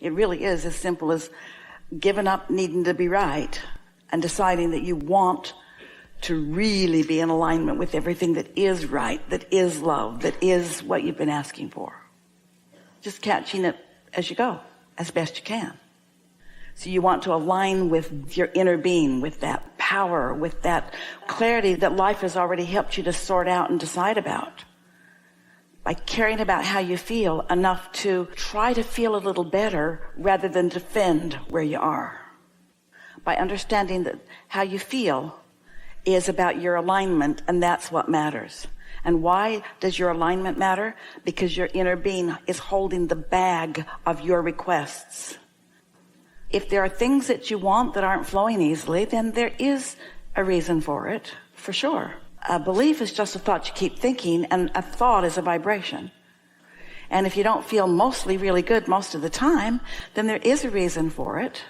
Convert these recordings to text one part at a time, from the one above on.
It really is as simple as giving up needing to be right and deciding that you want to really be in alignment with everything that is right, that is love, that is what you've been asking for. Just catching it as you go, as best you can. So you want to align with your inner being, with that power, with that clarity that life has already helped you to sort out and decide about. By caring about how you feel enough to try to feel a little better rather than defend where you are. By understanding that how you feel is about your alignment, and that's what matters. And why does your alignment matter? Because your inner being is holding the bag of your requests. If there are things that you want that aren't flowing easily, then there is a reason for it, for sure. A belief is just a thought you keep thinking, and a thought is a vibration. And if you don't feel mostly really good most of the time, then there is a reason for it.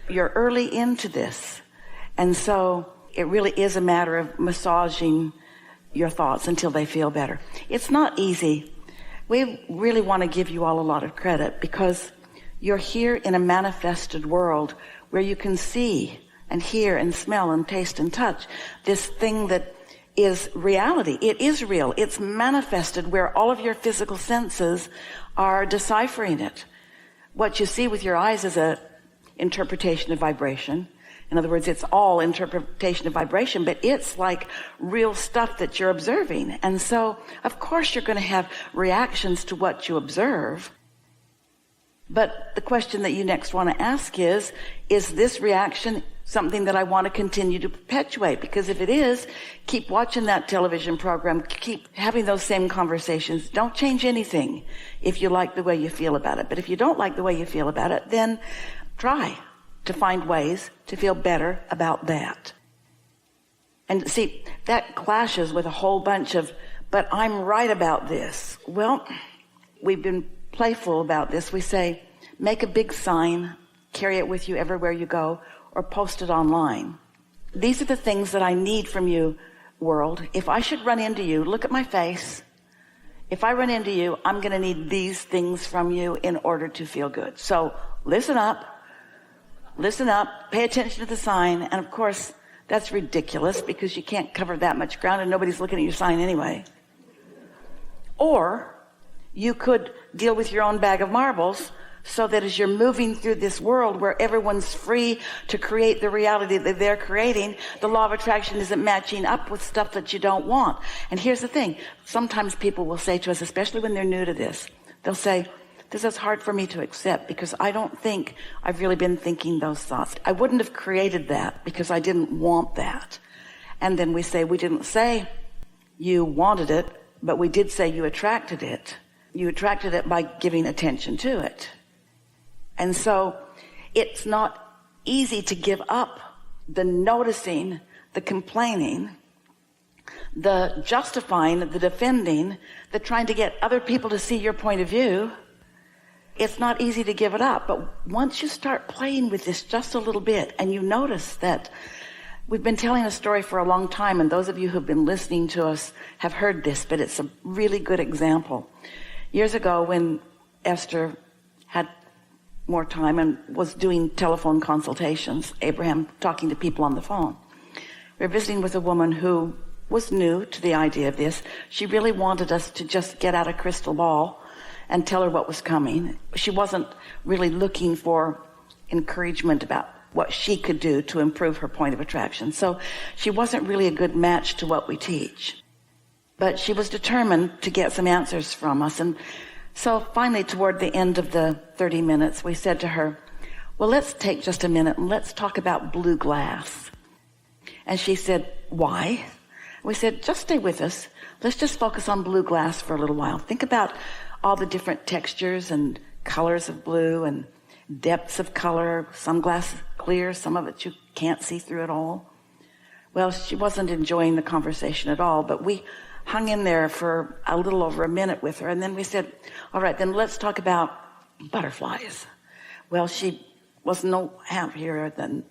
You're early into this. And so it really is a matter of massaging your thoughts until they feel better. It's not easy. We really want to give you all a lot of credit because you're here in a manifested world where you can see and hear and smell and taste and touch this thing that is reality. It is real. It's manifested where all of your physical senses are deciphering it. What you see with your eyes is a interpretation of vibration. In other words, it's all interpretation of vibration, but it's like real stuff that you're observing. And so, of course, you're going to have reactions to what you observe. But the question that you next want to ask is this reaction something that I want to continue to perpetuate? Because if it is, keep watching that television program, keep having those same conversations. Don't change anything if you like the way you feel about it. But if you don't like the way you feel about it, then try to find ways to feel better about that. And see, that clashes with a whole bunch of, but I'm right about this. Well, we've been playful about this. We say, make a big sign, carry it with you everywhere you go, or post it online. These are the things that I need from you, world. If I should run into you, look at my face. If I run into you, I'm going to need these things from you in order to feel good. So listen up, pay attention to the sign. And of course, that's ridiculous because you can't cover that much ground and nobody's looking at your sign anyway. Or you could deal with your own bag of marbles so that as you're moving through this world where everyone's free to create the reality that they're creating, the law of attraction isn't matching up with stuff that you don't want. And here's the thing. Sometimes people will say to us, especially when they're new to this, they'll say, this is hard for me to accept because I don't think I've really been thinking those thoughts. I wouldn't have created that because I didn't want that. And then we say, we didn't say you wanted it, but we did say you attracted it. You attracted it by giving attention to it. And so it's not easy to give up the noticing, the complaining, the justifying, the defending, the trying to get other people to see your point of view. It's not easy to give it up. But once you start playing with this just a little bit and you notice that we've been telling a story for a long time, and those of you who've been listening to us have heard this, but it's a really good example. Years ago when Esther had more time and was doing telephone consultations, Abraham talking to people on the phone, we were visiting with a woman who was new to the idea of this. She really wanted us to just get out a crystal ball and tell her what was coming. She wasn't really looking for encouragement about what she could do to improve her point of attraction. So she wasn't really a good match to what we teach. But she was determined to get some answers from us. And so finally, toward the end of the 30 minutes, we said to her, well, let's take just a minute and let's talk about blue glass. And she said, why? We said, just stay with us. Let's just focus on blue glass for a little while. Think about all the different textures and colors of blue and depths of color. Some glass is clear, some of it you can't see through at all. Well, she wasn't enjoying the conversation at all, but we hung in there for a little over a minute with her. And then we said, all right, then let's talk about butterflies. Well, she was no happier than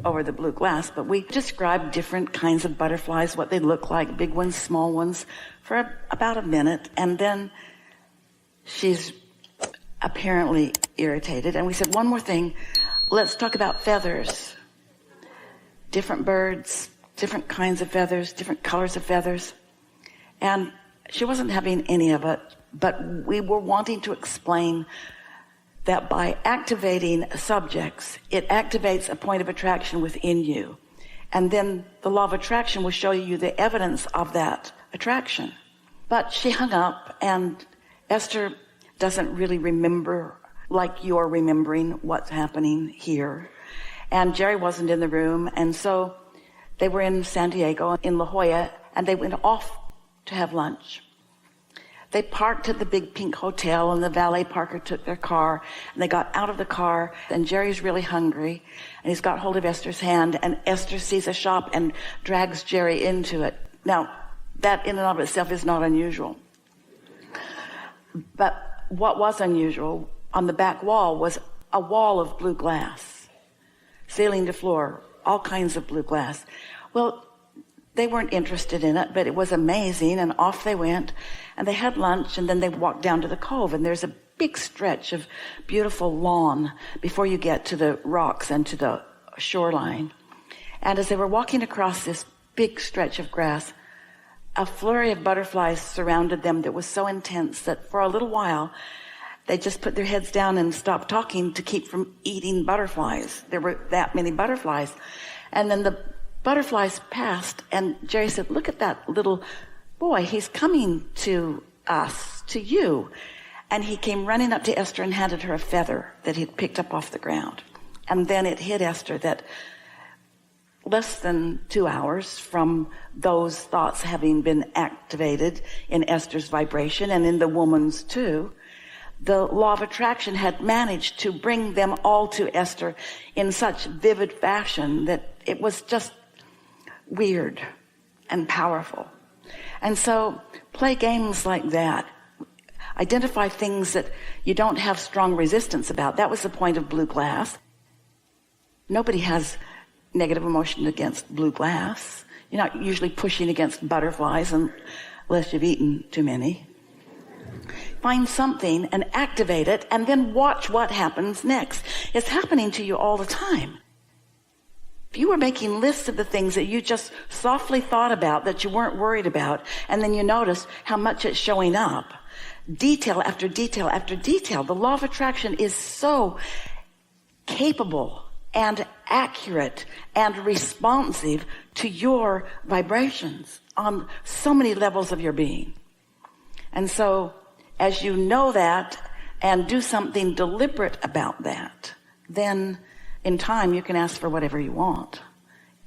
over the blue glass, but we described different kinds of butterflies, what they look like, big ones, small ones, for about a minute. And then she's apparently irritated. And we said, one more thing. Let's talk about feathers. Different birds, different kinds of feathers, different colors of feathers. And she wasn't having any of it, but we were wanting to explain that by activating subjects, it activates a point of attraction within you. And then the law of attraction will show you the evidence of that attraction. But she hung up, and Esther doesn't really remember like you're remembering what's happening here. And Jerry wasn't in the room, and so they were in San Diego, in La Jolla, and they went off to have lunch. They parked at the big pink hotel, and the valet parker took their car, and they got out of the car, and Jerry's really hungry, and he's got hold of Esther's hand, and Esther sees a shop and drags Jerry into it. Now, that in and of itself is not unusual. But what was unusual, on the back wall was a wall of blue glass, ceiling to floor, all kinds of blue glass. Well, they weren't interested in it, but it was amazing, and off they went, and they had lunch, and then they walked down to the cove, and there's a big stretch of beautiful lawn before you get to the rocks and to the shoreline. And as they were walking across this big stretch of grass, a flurry of butterflies surrounded them that was so intense that for a little while they just put their heads down and stopped talking to keep from eating butterflies. There were that many butterflies. And then the butterflies passed, and Jerry said, look at that little boy. He's coming to us, to you. And he came running up to Esther and handed her a feather that he'd picked up off the ground. And then it hit Esther that less than 2 hours from those thoughts having been activated in Esther's vibration, and in the woman's too, the law of attraction had managed to bring them all to Esther in such vivid fashion that it was just weird and powerful. And so play games like that. Identify things that you don't have strong resistance about. That was the point of blue glass. Nobody has negative emotion against blue glass. You're not usually pushing against butterflies unless you've eaten too many. Find something and activate it, and then watch what happens next. It's happening to you all the time. If you were making lists of the things that you just softly thought about that you weren't worried about, and then you notice how much it's showing up, detail after detail after detail, the law of attraction is so capable and accurate and responsive to your vibrations on so many levels of your being. And so as you know that and do something deliberate about that, then in time you can ask for whatever you want.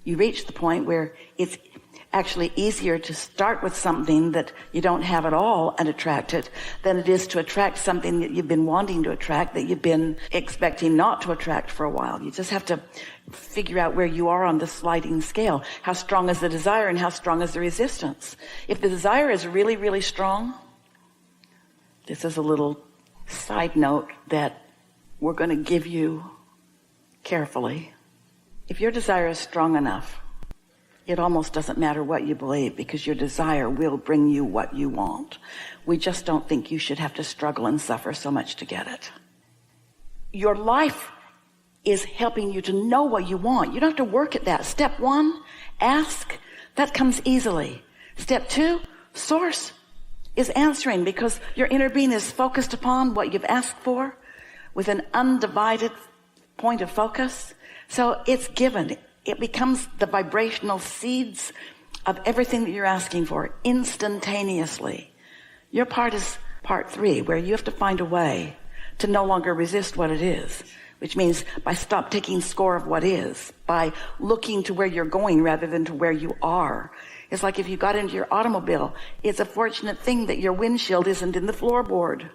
You reach the point where it's actually easier to start with something that you don't have at all and attract it than it is to attract something that you've been wanting to attract, that you've been expecting not to attract for a while. You just have to figure out where you are on the sliding scale. How strong is the desire and how strong is the resistance? If the desire is really, really strong, this is a little side note that we're going to give you carefully. If your desire is strong enough, it almost doesn't matter what you believe, because your desire will bring you what you want. We just don't think you should have to struggle and suffer so much to get it. Your life is helping you to know what you want. You don't have to work at that. Step 1, ask. That comes easily. Step 2, source is answering, because your inner being is focused upon what you've asked for with an undivided point of focus. So it's given. It becomes the vibrational seeds of everything that you're asking for instantaneously. Your part is part 3, where you have to find a way to no longer resist what it is, which means by stop taking score of what is, by looking to where you're going rather than to where you are. It's like if you got into your automobile, it's a fortunate thing that your windshield isn't in the floorboard.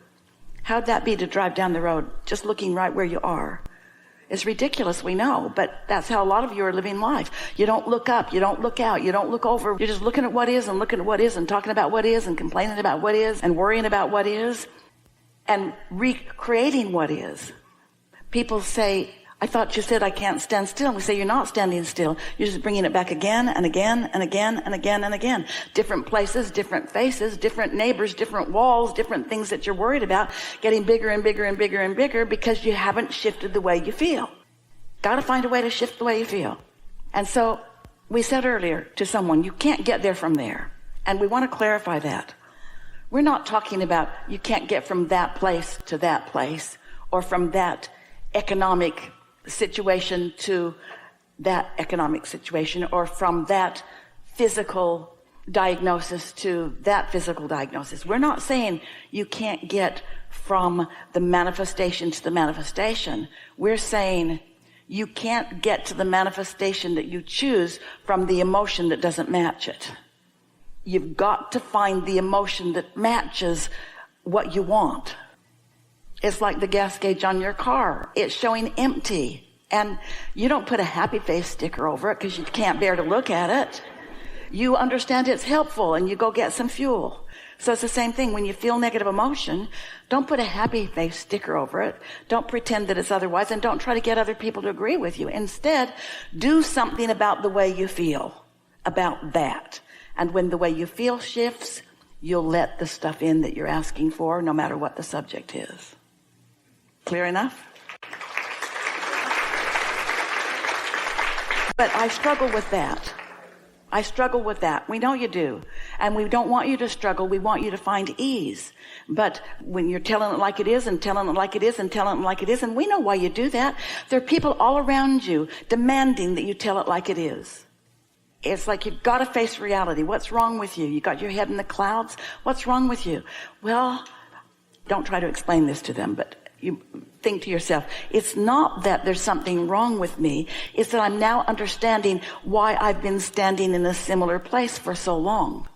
How'd that be to drive down the road just looking right where you are? It's ridiculous, we know, but that's how a lot of you are living life. You don't look up, you don't look out, you don't look over. You're just looking at what is and looking at what is and talking about what is and complaining about what is and worrying about what is and recreating what is. People say, I thought you said I can't stand still. And we say, you're not standing still. You're just bringing it back again and again and again and again and again. Different places, different faces, different neighbors, different walls, different things that you're worried about, getting bigger and bigger and bigger and bigger because you haven't shifted the way you feel. Got to find a way to shift the way you feel. And so we said earlier to someone, you can't get there from there. And we want to clarify that. We're not talking about you can't get from that place to that place, or from that economic situation to that economic situation, or from that physical diagnosis to that physical diagnosis. We're not saying you can't get from the manifestation to the manifestation. We're saying you can't get to the manifestation that you choose from the emotion that doesn't match it. You've got to find the emotion that matches what you want. It's like the gas gauge on your car. It's showing empty. And you don't put a happy face sticker over it because you can't bear to look at it. You understand it's helpful and you go get some fuel. So it's the same thing. When you feel negative emotion, don't put a happy face sticker over it. Don't pretend that it's otherwise, and don't try to get other people to agree with you. Instead, do something about the way you feel about that. And when the way you feel shifts, you'll let the stuff in that you're asking for, no matter what the subject is. Clear enough? But I struggle with that. I struggle with that. We know you do. And we don't want you to struggle. We want you to find ease. But when you're telling it like it is and telling it like it is and telling it like it is, and we know why you do that. There are people all around you demanding that you tell it like it is. It's like you've got to face reality. What's wrong with you? You got your head in the clouds. What's wrong with you? Well, don't try to explain this to them, but you think to yourself, it's not that there's something wrong with me. It's that I'm now understanding why I've been standing in a similar place for so long.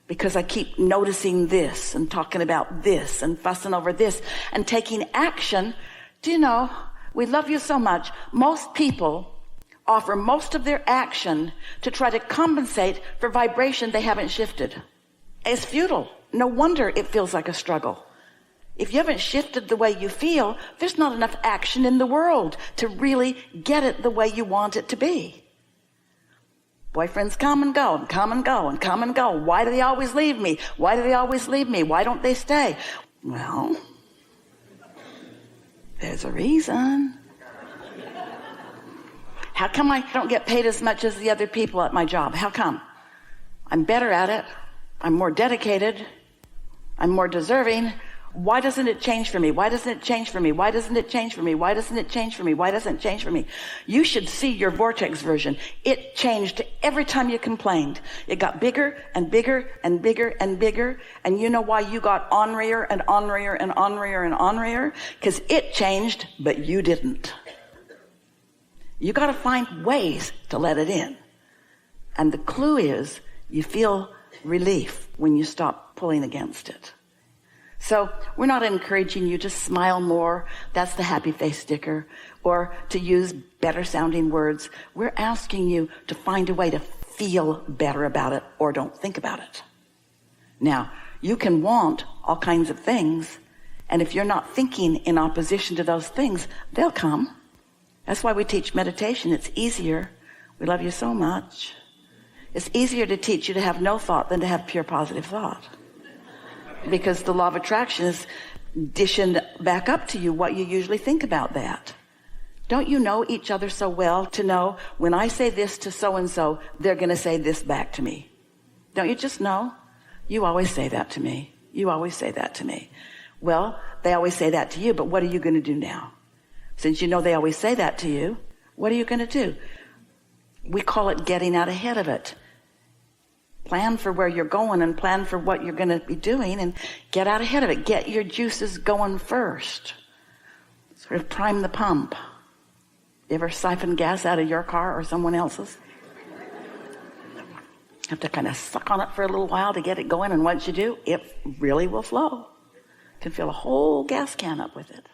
Because I keep noticing this and talking about this and fussing over this and taking action. Do you know, we love you so much. Most people offer most of their action to try to compensate for vibration they haven't shifted. It's futile. No wonder it feels like a struggle. If you haven't shifted the way you feel, there's not enough action in the world to really get it the way you want it to be. Boyfriends come and go and come and go and come and go. Why do they always leave me? Why do they always leave me? Why don't they stay? Well, there's a reason. How come I don't get paid as much as the other people at my job? How come? I'm better at it. I'm more dedicated. I'm more deserving. Why doesn't it change for me? Why doesn't it change for me? Why doesn't it change for me? Why doesn't it change for me? Why doesn't it change for me? You should see your vortex version. It changed every time you complained. It got bigger and bigger and bigger and bigger. And you know why you got ornerier and ornerier and ornerier and ornerier? Because it changed, but you didn't. You got to find ways to let it in. And the clue is you feel relief when you stop pulling against it. So we're not encouraging you to smile more. That's the happy face sticker. Or to use better sounding words. We're asking you to find a way to feel better about it, or don't think about it. Now, you can want all kinds of things. And if you're not thinking in opposition to those things, they'll come. That's why we teach meditation. It's easier. We love you so much. It's easier to teach you to have no thought than to have pure positive thought. Because the law of attraction is dishing back up to you what you usually think about that. Don't you know each other so well to know when I say this to so-and-so, they're going to say this back to me? Don't you just know? You always say that to me. You always say that to me. Well, they always say that to you, but what are you going to do now? Since you know they always say that to you, what are you going to do? We call it getting out ahead of it. Plan for where you're going and plan for what you're going to be doing and get out ahead of it. Get your juices going first. Sort of prime the pump. You ever siphon gas out of your car or someone else's? Have to kind of suck on it for a little while to get it going, and once you do, it really will flow. You can fill a whole gas can up with it.